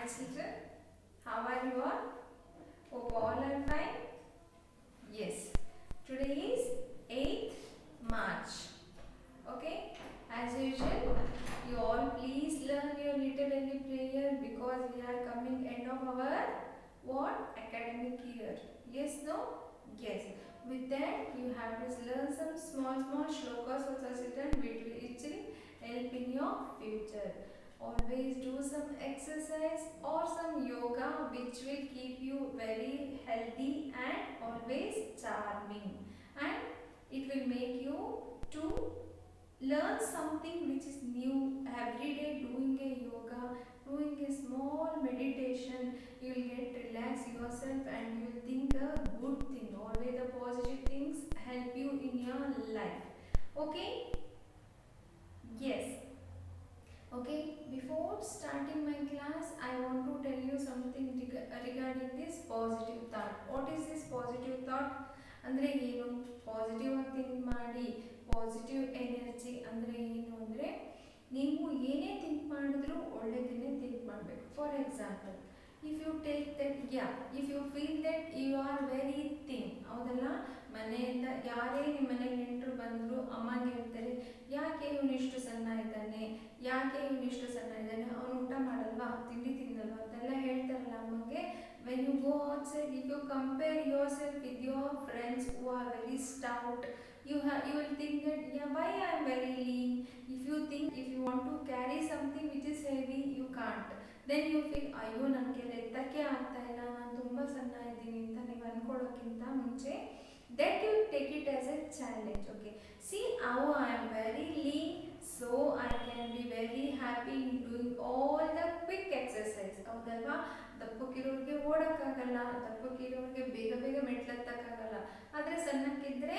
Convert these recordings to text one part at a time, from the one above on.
children, how are you all? Hope all are fine. Yes, today is 8th March. Okay, as usual, you all please learn your little daily prayer because we are coming end of our what academic year. Yes, no? Yes. With that, you have to learn some small shlokas or children which will help in your future. Always do some exercise or some yoga which will keep you very healthy and always charming, and it will make you to learn something which is new every day. Doing a yoga, doing a small meditation, you will get relax yourself and you will think a good thing. Always the positive things help you in your life. Okay? Yes. Okay, before starting my class, I want to tell you something regarding this positive thought. What is this positive thought? ಅಂದರೆ ಏನು positive ಆಗಿ think ಮಾಡಿ positive energy ಅಂದರೆ ಏನು ಅಂದರೆ ನೀವು ಏನೇ think ಮಾಡಿದ್ರೂ ಒಳ್ಳೆಯದನ್ನೇ ಥಿಂಕ್ ಮಾಡಬೇಕು. For example, if you take that if you feel that you are very thin, ಹೌದಲ್ಲ, ಮನೆಯಿಂದ ಯಾರೇ ನಿಮ್ಮ ಮನೆಗೆ ನೆಂಟರು ಬಂದರು ಅಮ್ಮಗೆ ಹೇಳ್ತಾರೆ ಯಾಕೆ ಇವನಿಷ್ಟು ಸಣ್ಣ ಇದ್ದಾನೆ, ಯಾಕೆ ಇವನಿಷ್ಟು ಸಣ್ಣ ಇದ್ದಾನೆ, ಅವನು ಊಟ ಮಾಡಲ್ವಾ, ತಿಂಡಿ ತಿನ್ನಲ್ವಾ ಅಂತೆಲ್ಲ ಹೇಳ್ತಾರಲ್ಲ ಅಮ್ಮಗೆ. when you go outside, if you compare yourself with your friends who are very stout, you will think that yeah, why I am very lean. If you want to carry something which is heavy, you can't. Then you feel ಅಯ್ಯೋ ನನ್ನ ಕೈಲಿ ಎತ್ತಕ್ಕೆ ಆಗ್ತಾ ಇಲ್ಲ, ನಾನು ತುಂಬ ಸಣ್ಣ ಇದ್ದೀನಿ ಅಂತ ನೀವು ಅನ್ಕೊಳ್ಳೋಕ್ಕಿಂತ ಮುಂಚೆ that you take it as a challenge. Okay, see how I am very lean, so I can be very happy in doing all the quick exercise. ಹೌದಲ್ವಾ, ದಪ್ಪಕ್ಕಿರೋರಿಗೆ ಓಡೋಕ್ಕಾಗಲ್ಲ, ದಪ್ಪಕ್ಕಿರೋರಿಗೆ ಬೇಗ ಬೇಗ ಮೆಟ್ಲತ್ತಕ್ಕಾಗಲ್ಲ. ಆದರೆ ಸಣ್ಣಕ್ಕಿದ್ರೆ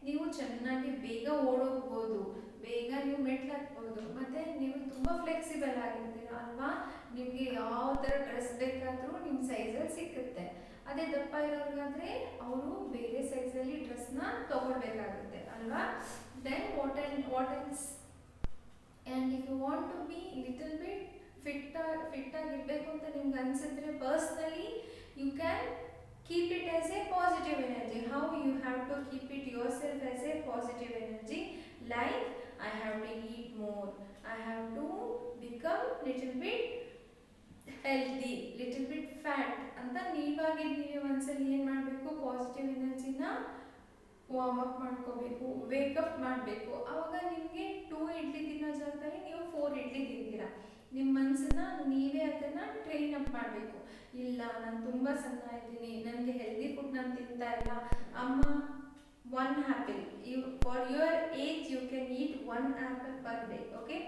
ನೀವು ಚೆನ್ನಾಗಿ ಬೇಗ ಓಡೋಗ್ಬೋದು, ಬೇಗ ನೀವು ಮೆಟ್ಲತ್ಬೋದು, ಮತ್ತು ನೀವು ತುಂಬ ಫ್ಲೆಕ್ಸಿಬಲ್ ಆಗಿರ್ತೀರ ಅಲ್ವಾ. ನಿಮಗೆ ಯಾವ ಥರ ಡ್ರೆಸ್ ಬೇಕಾದರೂ ನಿಮ್ಮ ಸೈಜಲ್ಲಿ ಸಿಕ್ಕುತ್ತೆ. ಅದೇ ದಪ್ಪ ಇರೋರಿಗಾದರೆ ಅವರು ಬೇರೆ ಸೈಜಲ್ಲಿ ಡ್ರೆಸ್ನ ತೊಗೊಳ್ಬೇಕಾಗುತ್ತೆ ಅಲ್ವಾ. Then what else, and if you want to be little bit ಫಿಟ್ಟಾಗಿರಬೇಕು ಅಂತ ನಿಮ್ಗೆ ಅನಿಸಿದ್ರೆ personally you can keep it as a positive energy. How you have to keep it yourself as a positive energy, like I have to eat more, I have to become little bit healthy, little bit fat ಅಂತ ನೀವಾಗಿ ನೀವೇ ಒಂದ್ಸಲಿ ಏನು ಮಾಡಬೇಕು, positive ಎನರ್ಜಿನ warm up ಮಾಡ್ಕೋಬೇಕು, wake up ಮಾಡಬೇಕು. ಆವಾಗ ನಿಮಗೆ 2 ಇಡ್ಲಿ ತಿನ್ನೋ ಜಾಗದಲ್ಲಿ ನೀವು 4 ಇಡ್ಲಿ ತಿಂತೀರಾ. ನಿಮ್ಮ ಮನಸ್ಸನ್ನ ನೀವೇ ಅದನ್ನು ಟ್ರೈನ್ ಅಪ್ ಮಾಡಬೇಕು. ಇಲ್ಲ, ನಾನು ತುಂಬ ಸಣ್ಣ ಇದ್ದೀನಿ, ನನಗೆ ಹೆಲ್ದಿ ಫುಡ್ ನಾನು ತಿಂತಾ ಇಲ್ಲ. ಅಮ್ಮ 1 apple, for your age you can eat 1 apple per day. Okay,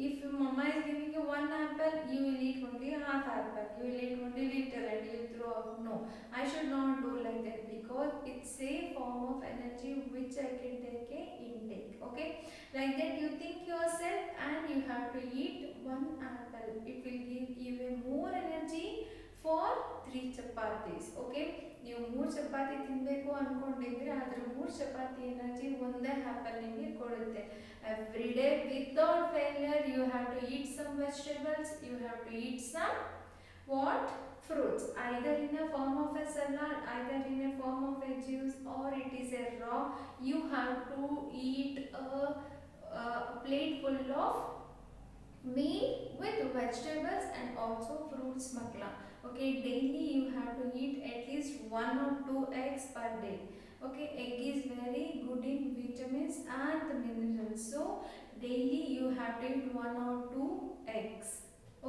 if mama is giving you 1 apple, you will eat only half apple, you will eat only little and you will throw out. No, I should not do like that because it's a form of energy which I can take a intake. Okay, like that you think yourself and you have to eat 1 apple. It will give you a more energy for 3 chapatis. Okay, ನೀವು 3 ಚಪಾತಿ ತಿನ್ನಬೇಕು ಅಂದ್ಕೊಂಡಿದ್ರೆ ಅದರ 3 chapati energy ಒಂದೇ apple ನಿಮಗೆ ಕೊಡುತ್ತೆ. Every day without failure you have to eat some vegetables, you have to eat some what fruits, either in a form of a salad, either in a form of a juice, or it is a raw. You have to eat a plate full of meal with vegetables and also fruits makla. Okay, daily you have to eat at least 1 or 2 eggs per day. Okay, egg is very good in vitamins and the minerals, so daily you have to eat 1 or 2 eggs.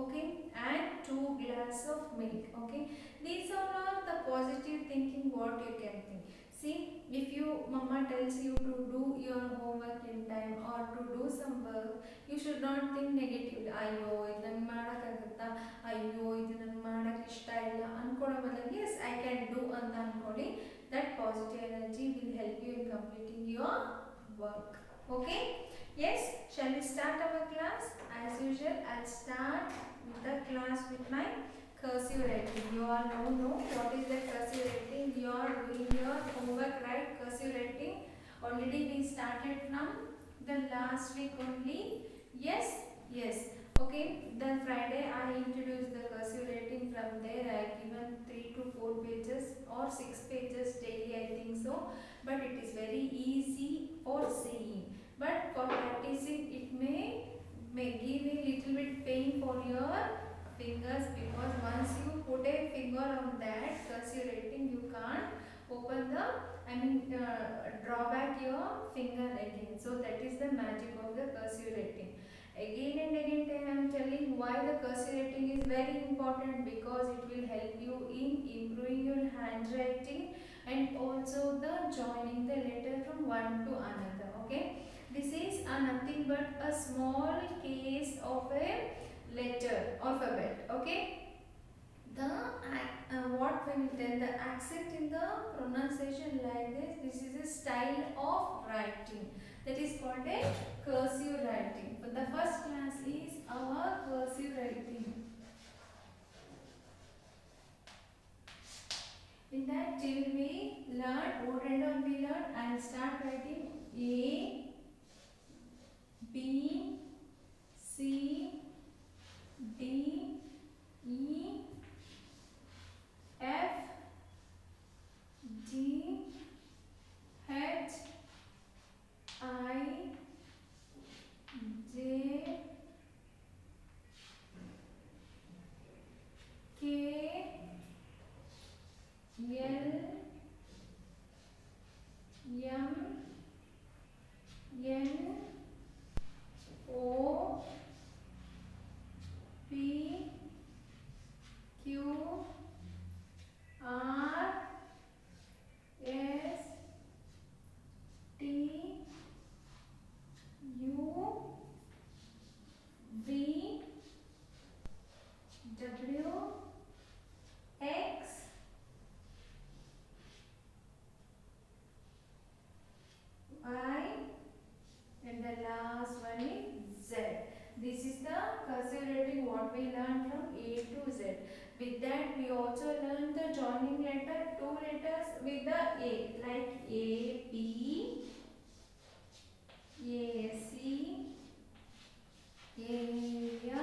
Okay, and 2 glass of milk. Okay, these are all the positive thinking what you can think. See, if you mama tells you to do your homework in time or to do some work, you should not think negatively. ಅಯ್ಯೋ ಇದು ನಂಗೆ ಮಾಡೋಕ್ಕಾಗುತ್ತಾ, ಅಯ್ಯೋ ಇದು ನಂಗೆ ಮಾಡೋಕ್ಕೆ ಇಷ್ಟ ಇಲ್ಲ ಅಂದ್ಕೊಳ್ಳೋ ಬದಲು yes I can do ಅಂತ ಅಂದ್ಕೊಳ್ಳಿ. that positive energy will help you in completing your work. Okay, yes, shall we start our class? As usual, I'll start with the class with my cursive writing. You all know what is the cursive writing. You are doing your homework, right? Cursive writing already we started from the last week only. Yes, Okay, then Friday I introduced the cursive writing. From there I given 3 to 4 pages or 6 pages daily, I think so. But it is very easy for seeing. But for practicing, it may give a little bit pain for your fingers, because once you put a finger on that cursive writing, you can't open the, draw back your finger again. So that is the magic of the cursive writing. Again and again I am telling why the cursive writing is very important, because it will help you in improving your handwriting and also the joining the letter from one to another. Okay, this is nothing but a small case of a letter alphabet. Okay, the what we will tell the accent in the pronunciation like this. This is a style of writing that is called a cursive writing. But the first class is our cursive writing. In that till we learn what and all we learn, I'll start writing A, B, C, D, E, F, G, H, I, J, K, L, M, N, O, P, Q, R, S, T, U, V, W, X, Y, and the last one is Z. This is the cursive writing what we learned from A to Z. With that we also learned the joining letter, two letters with the A, like A, B, A, C, A, F,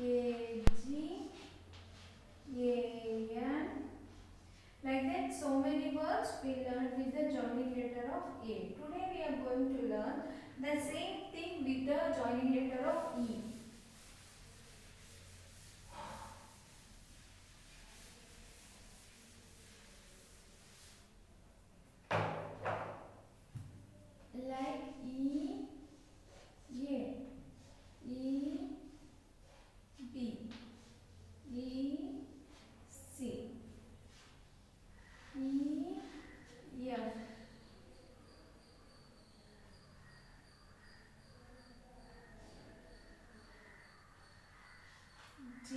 A, G, A, N. Like that, so many words we learned with the joining letter of A. Today we are going to learn the same thing with the joining letter of E. Like E, A, E, B, E, C, E, F, G,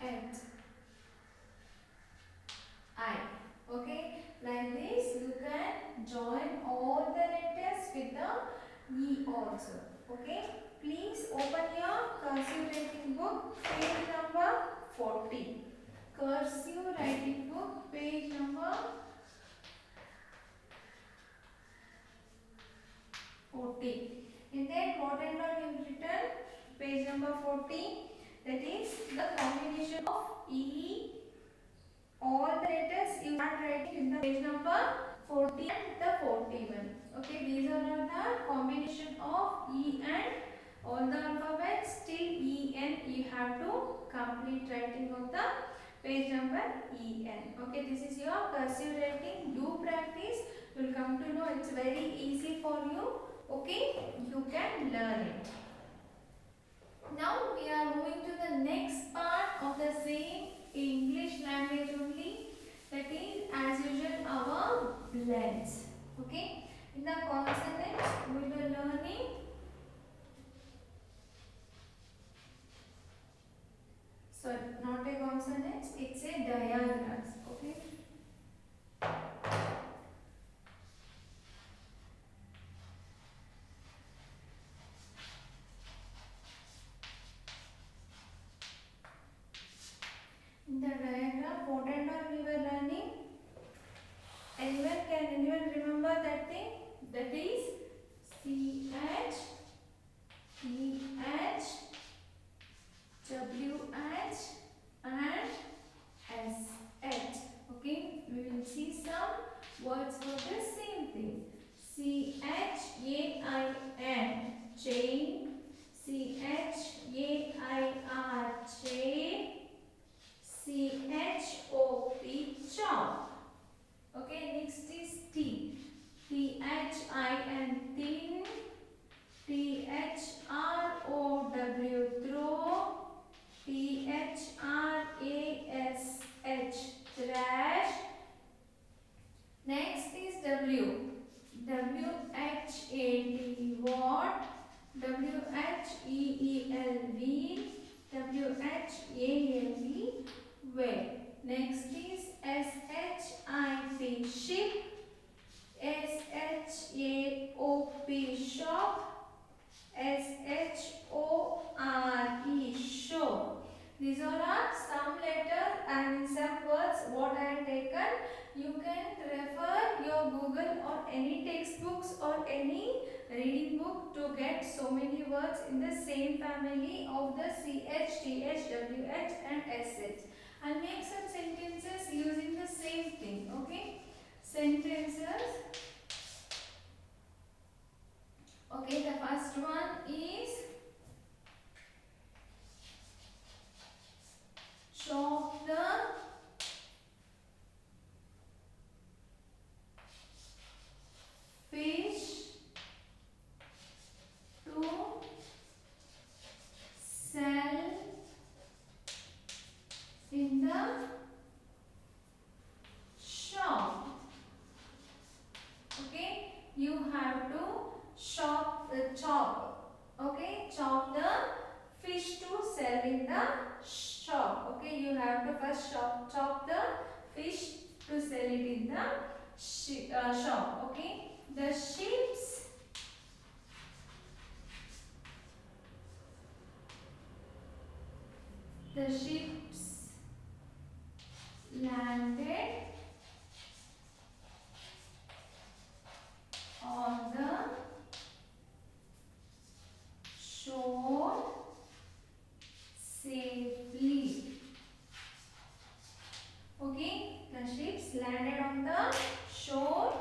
H, I. Okay, like this you can join all the letters with the E also. Okay, please open your cursive writing book, page number 40. Cursive writing book, page number 40. In that, what and all you written? Page number 40. That is the combination of E. All the letters you are writing in the page number 40 and the 41. Okay, these are the combination of E and all the alphabets till E N. You have to complete writing of the page number E N. Okay, this is your cursive writing. Do practice. You will come to know it's very easy for you. Okay, you can learn it. Now we are moving to the next part of the same English language only, that is as usual our blends. Okay, in the consonants we were learning not a consonants, it's a diagrams. Okay, in the diagram what and all we were learning. Can anyone remember that thing? That is CH WHEEL, wheel. WHALE, whale. Next is SHIP, ship. SHAOP, shop. SHORE, show. These are some letters and some words what I have taken. You can refer your Google or any textbooks or any reading book to get so many words in the same family of the CH, TH, WH and SH. I'll make some sentences using the same thing. Okay, sentences. Okay, the first one is chop the fish to sell in the shop. Okay, you have to chop. Okay, chop the fish to sell in the shop. Okay, you have to first chop the fish to sell it in the shop. Okay, the ships landed on the shore safely. Okay, the ships landed on the shore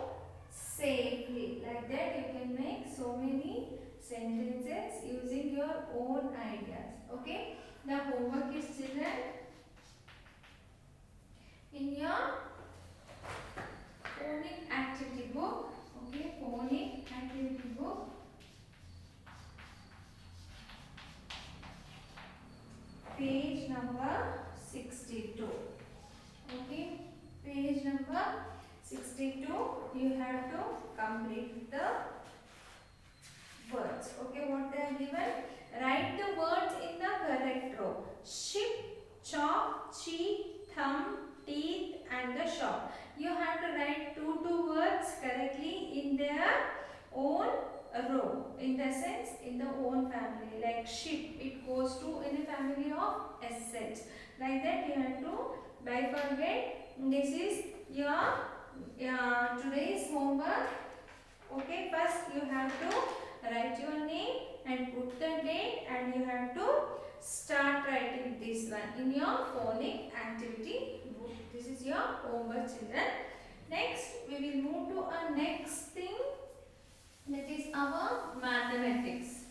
safely. Like that you can make so many sentences using your own ideas. Okay, the homework is children in your phonic activity book. Okay, phonic activity book. Page number 62. Okay, page number 62. You have to complete the words. Okay, what they are given? Write the words in the correct row. Ship, chop, cheek, thumb, teeth and the shop. You have to write two words correctly in their own row. In the sense, in the own family. Like ship, it goes to in a family of SH. Like that you have to bifurcate. This is your today's homework. Okay, first you have to write your name and put the date, and you have to start writing this one in your phonic activity book. This is your homework, children. Next, we will move to our next thing, that is our mathematics.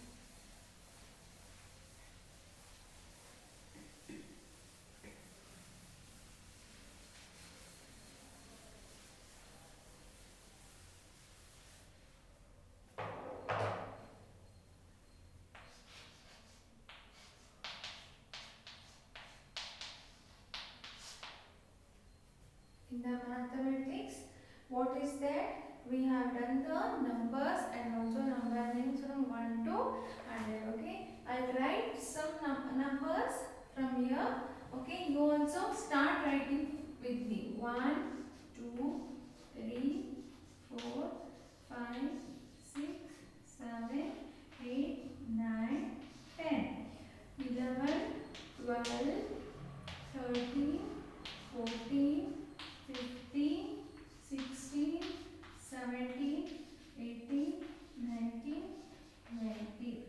In the mathematics, what is that? We have done the numbers and also number names from 1 to 100. Okay, I'll write some numbers from here. Okay, you also start writing with me. 1, 2, 3, 4, 5, 6, 7, 8, 9, 10, 11, 12, 13, 14, 15, 16, 17, 18, 19, 20,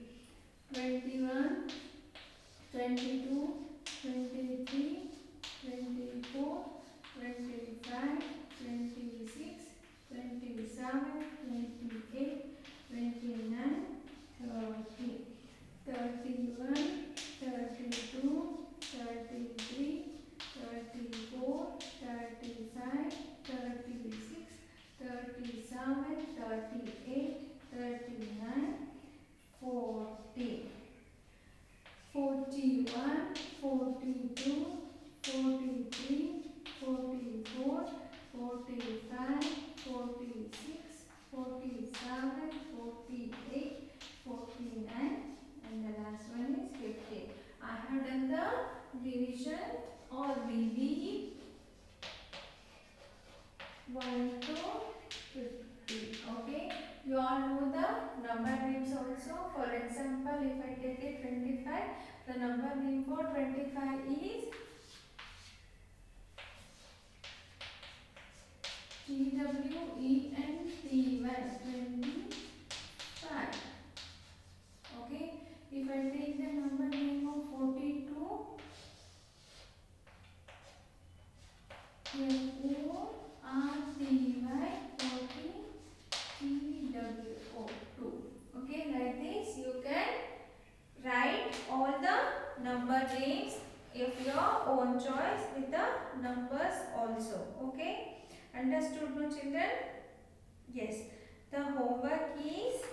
21, 22, 23, 24, 25, 26, 27, 28, 29, 30, 31, 32, 33, 34, 35, 36, 37, 38, 39, 40, 41, 42, 43, 44, 45, 46, 47, 48, 49, last one is 50. I have done the division or divide 1 to 50. Okay, you all know the number names also. For example, if I take it 25, the number name for 25 is TWENTY 25. Okay, if I take the number name of 42, FORTY TWO. Okay, like this you can write all the number names of your own choice with the numbers also. Okay, understood no children? Yes. The homework is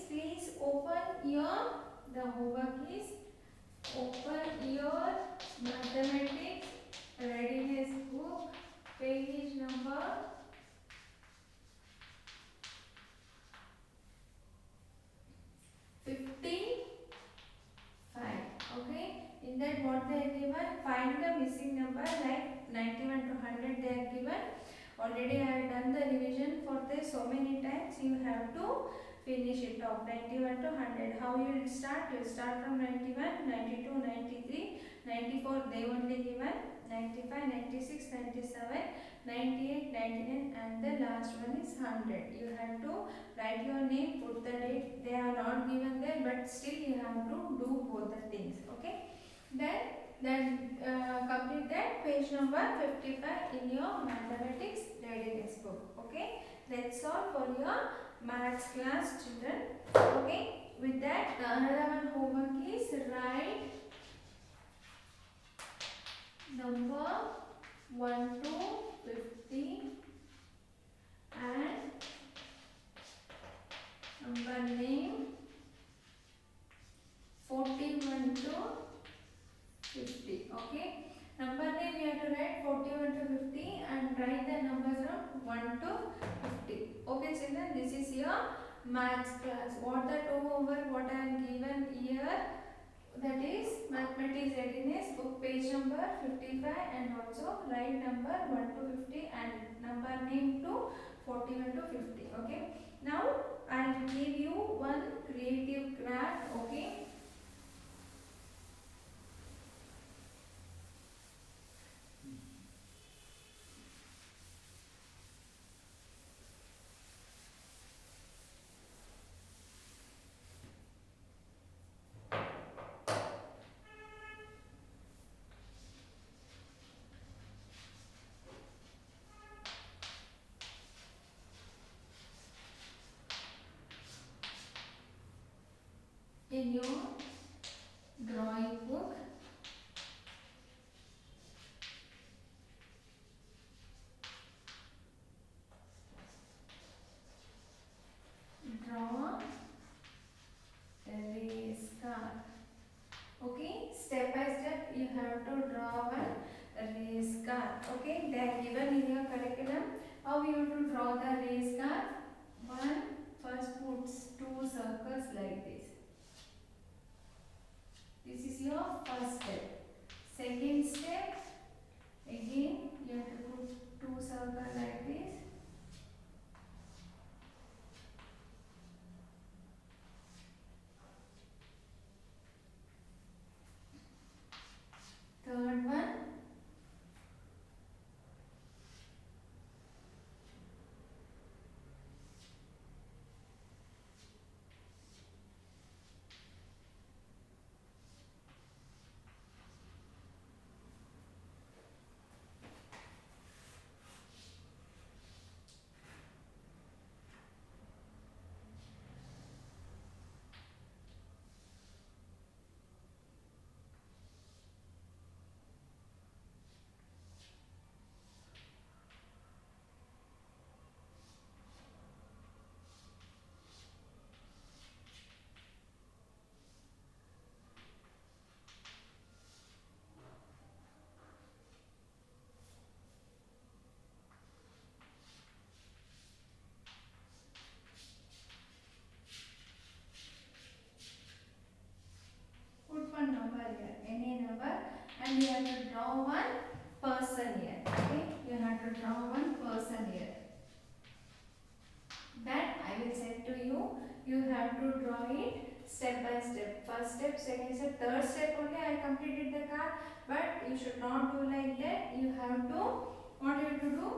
please open your mathematics readiness book, page number 55. Okay, in that what they are given, find the missing number like 91 to 100 they are given. Already I have done the revision for this so many times. You have to finish it off. 91 to 100. How you will start? You will start from 91, 92, 93, 94 they only given, 95, 96, 97, 98, 99 and the last one is 100. You have to write your name, put the date. They are not given there, but still you have to do both the things. Okay. Then complete that page number 55 in your mathematics readiness book. Okay. That's all for your maths class, children. Okay. With that, another one homework is write number 1 to 50 and number name 41 to 50. Okay. Number name we have to write 41 to 50 and write the numbers from 1 to 50. Okay children, this is your maths class. What the two homework what I am given here, that is mathematics readiness book page number 55 and also write number 1 to 50 and number name to 41 to 50. Okay. Now I will give you one creative craft. Okay. In your drawing book, draw a race car. Okay, step by step you have to draw a race car. Okay, they are given in your curriculum. How you have to draw the race car? One, first puts two circles like this. This is your first step. Second step, again you have to put two circles like this. Third one, and you have to draw one person here. Okay, you have to draw one person here. That I will say to you. You have to draw it step by step. First step, second step, third step only I completed the card. But you should not do like that. You have to, what you have to do?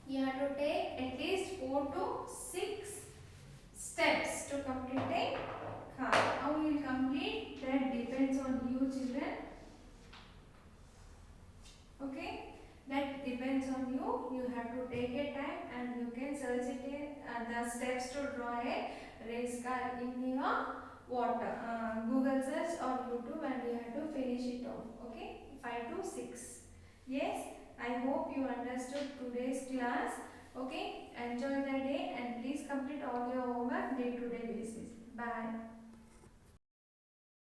You have to take at least 4 to 6 steps to complete a card. How you will complete, that depends on you children. Okay, that depends on you. You have to take a time and you can search it in the steps to draw a race car in your water Google search or YouTube, and you have to finish it off. Okay, 5 to 6. Yes, I hope you understood today's class. Okay, enjoy the day and please complete all your homework day to day basis. Bye.